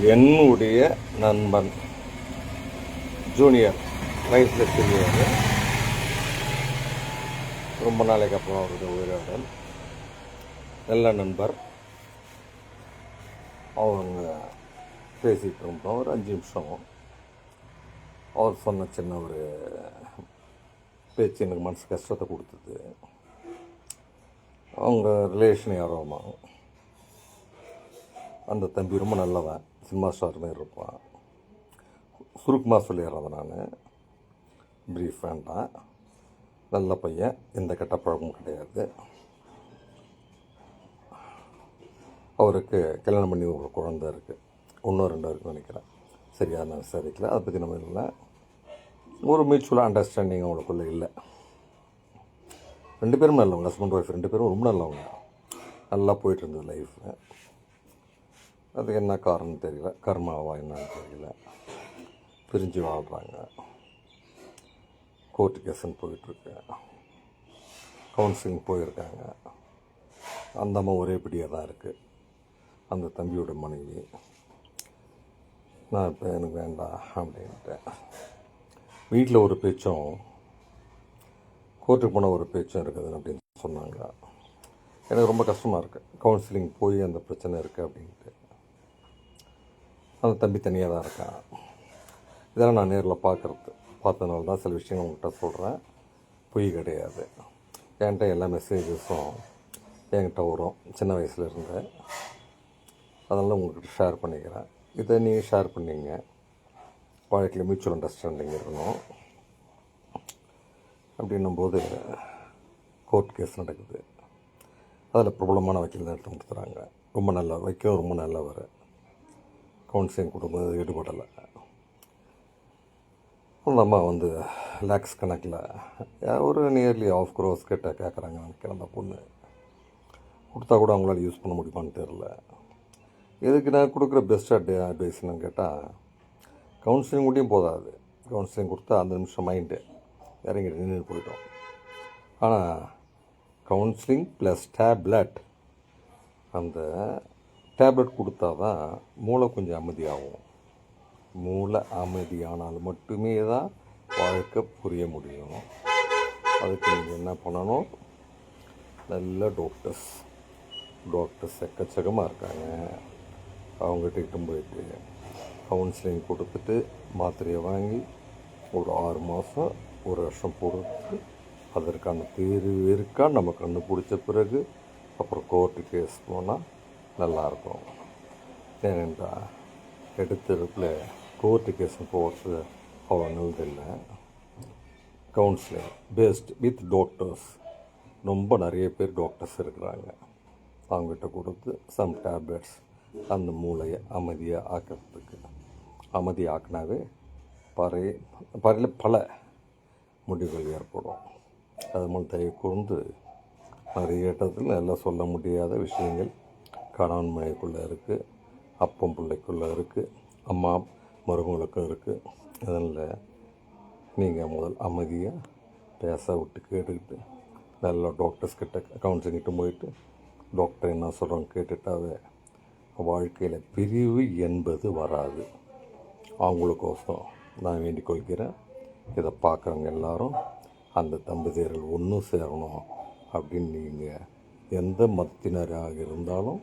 என்னுடைய நண்பன் ஜூனியர் வயசில் சிறியவர், ரொம்ப நாளைக்கு அப்புறம் அவருடைய உயிரிழந்தல். நல்ல நண்பர். அவங்க பேசிகிட்டு இருந்தோம் ஒரு 5 நிமிஷம். அவர் சொன்ன சின்ன ஒரு பேச்சு எனக்கு மனசு கஷ்டத்தை கொடுத்தது. அவங்க ரிலேஷன் யாரோமா, அந்த தம்பி ரொம்ப நல்லவன், சினிமா ஸ்டார் மாதிரி இருப்பான். சுருக்கமாக சொல்லிடுறத நான், ப்ரீஃப் வேண்டாம். நல்ல பையன், எந்த கெட்ட பழக்கமும் கிடையாது. அவருக்கு கல்யாணம் பண்ணி ஒரு குழந்தை இருக்குது, 1-2 இருக்குன்னு நினைக்கிறேன், சரியாக நான் விசாரிக்கல. அதை பற்றி நம்ம இல்லை. ஒரு மியூச்சுவலாக அண்டர்ஸ்டாண்டிங் அவங்களுக்குள்ளே இல்லை. 2 பேரும் நல்லவங்க, ஹஸ்பண்ட் ஒய்ஃப் 2 பேரும் ரொம்ப நல்லவங்க. நல்லா போயிட்டு இருந்தது லைஃப். அதுக்கு என்ன காரணம் தெரியல, கர்மாவா என்னன்னு தெரியல, பிரிஞ்சு வாழ்கிறாங்க. கோர்ட்டு கேஸுன்னு போயிட்டுருக்கு, கவுன்சிலிங் போயிருக்காங்க. அந்த அம்மா ஒரே பிடியாக தான் இருக்குது, அந்த தம்பியோட மனைவி. நான் இப்போ எனக்கு வேண்டாம் அப்படின்ட்டேன். வீட்டில் ஒரு பேச்சும், கோர்ட்டுக்கு போனால் ஒரு பேச்சும் இருக்குது அப்படின்னு சொன்னாங்க. எனக்கு ரொம்ப கஷ்டமாக இருக்குது. கவுன்சிலிங் போய் அந்த பிரச்சனை இருக்குது அப்படின்ட்டு. அந்த தம்பி தனியாக தான் இருக்கான். இதெல்லாம் நான் நேரில் பார்த்ததுனால தான் சில விஷயங்கள் உங்கள்கிட்ட சொல்கிறேன். பொய் கிடையாது. என்கிட்ட எல்லா மெசேஜஸும் என்கிட்ட வரும் சின்ன வயசில் இருந்து. அதெல்லாம் உங்கள்கிட்ட ஷேர் பண்ணிக்கிறேன். இதை நீங்கள் ஷேர் பண்ணிங்க. வாழ்க்கையில் மியூச்சுவல் அண்டர்ஸ்டாண்டிங் இருக்கணும். அப்படின்னும்போது கோர்ட் கேஸ் நடக்குது. அதில் பிரபலமான வக்கீல் தான் எடுத்து கொடுத்துறாங்க. ரொம்ப நல்ல வக்கீல், ரொம்ப நல்லவர். கவுன்சிலிங் கொடுக்கும்போது ஈடுபடலை. அந்த அம்மா வந்து லேக்ஸ் கணக்கில், ஒரு நியர்லி 1/2 crore கிட்ட கேட்குறாங்க நினைக்கிறேன். அந்த பொண்ணு கொடுத்தா கூட அவங்களால யூஸ் பண்ண முடியுமான்னு தெரில. எதுக்கு நான் கொடுக்குற பெஸ்ட் அட்வைஸ்ன்னு கேட்டால், கவுன்சிலிங் கூட்டியும் போதாது. கவுன்சிலிங் கொடுத்தா அந்த நிமிஷம் மைண்டு இறங்கி நின்று போயிட்டோம். ஆனால் கவுன்சிலிங் ப்ளஸ் டேப்லெட், அந்த டேப்லெட் கொடுத்தா தான் மூளை கொஞ்சம் அமைதியாகும். மூளை அமைதியானால் மட்டுமே தான் வாழ்க்கை புரிய முடியும். அதுக்கு நீங்கள் என்ன பண்ணணும், நல்ல டாக்டர்ஸ் எக்கச்சக்கமாக இருக்காங்க. அவங்ககிட்ட இட்டும் போயிட்டு கவுன்சிலிங் கொடுத்துட்டு மாத்திரையை வாங்கி ஒரு 6 மாதம் 1 வருஷம் பொறுத்து அதற்கான தீர்வு இருக்கா நம்ம கண்டுபிடிச்ச பிறகு அப்புறம் கோர்ட்டு கேஸ் போனால் நல்லாயிருக்கும். ஏனென்றா எடுத்ததுல கோர்ட்டு கேஸ் போகிறது அவ்வளோ நல்லதில்லை. கவுன்சிலிங் பேஸ்ட் வித் டாக்டர்ஸ், ரொம்ப நிறைய பேர் டாக்டர்ஸ் இருக்கிறாங்க. அவங்ககிட்ட கொடுத்து சம் டேப்லெட்ஸ் அந்த மூளையை அமைதியாக ஆக்கிறதுக்கு. அமைதி ஆக்கினாவே பல முடிவுகள் ஏற்படும். அது மூலம் தயவு கூர்ந்து நிறைய இடத்துல எல்லாம் சொல்ல முடியாத விஷயங்கள் கணவன் மனைவிக்குள்ளே இருக்குது, அப்பம் பிள்ளைக்குள்ளே இருக்குது, அம்மா மருமகளுக்கும் இருக்குது. அதனால் நீங்கள் முதல் அமைதியாக பேச விட்டு கேட்டுக்கிட்டு நல்ல டாக்டர்ஸ் கிட்ட கவுன்சிலிங்கிட்டு போயிட்டு டாக்டர் என்ன சொல்கிறாங்க கேட்டுட்டாவே வாழ்க்கையில் பிரிவு என்பது வராது. அவங்களுக்கோசம் நான் வேண்டிக் கொள்கிறேன். இதை பார்க்குறவங்க எல்லாரும் அந்த தம்பதியர்கள் ஒன்றும் சேரணும் அப்படின்னு நீங்கள் எந்த மதத்தினராக இருந்தாலும்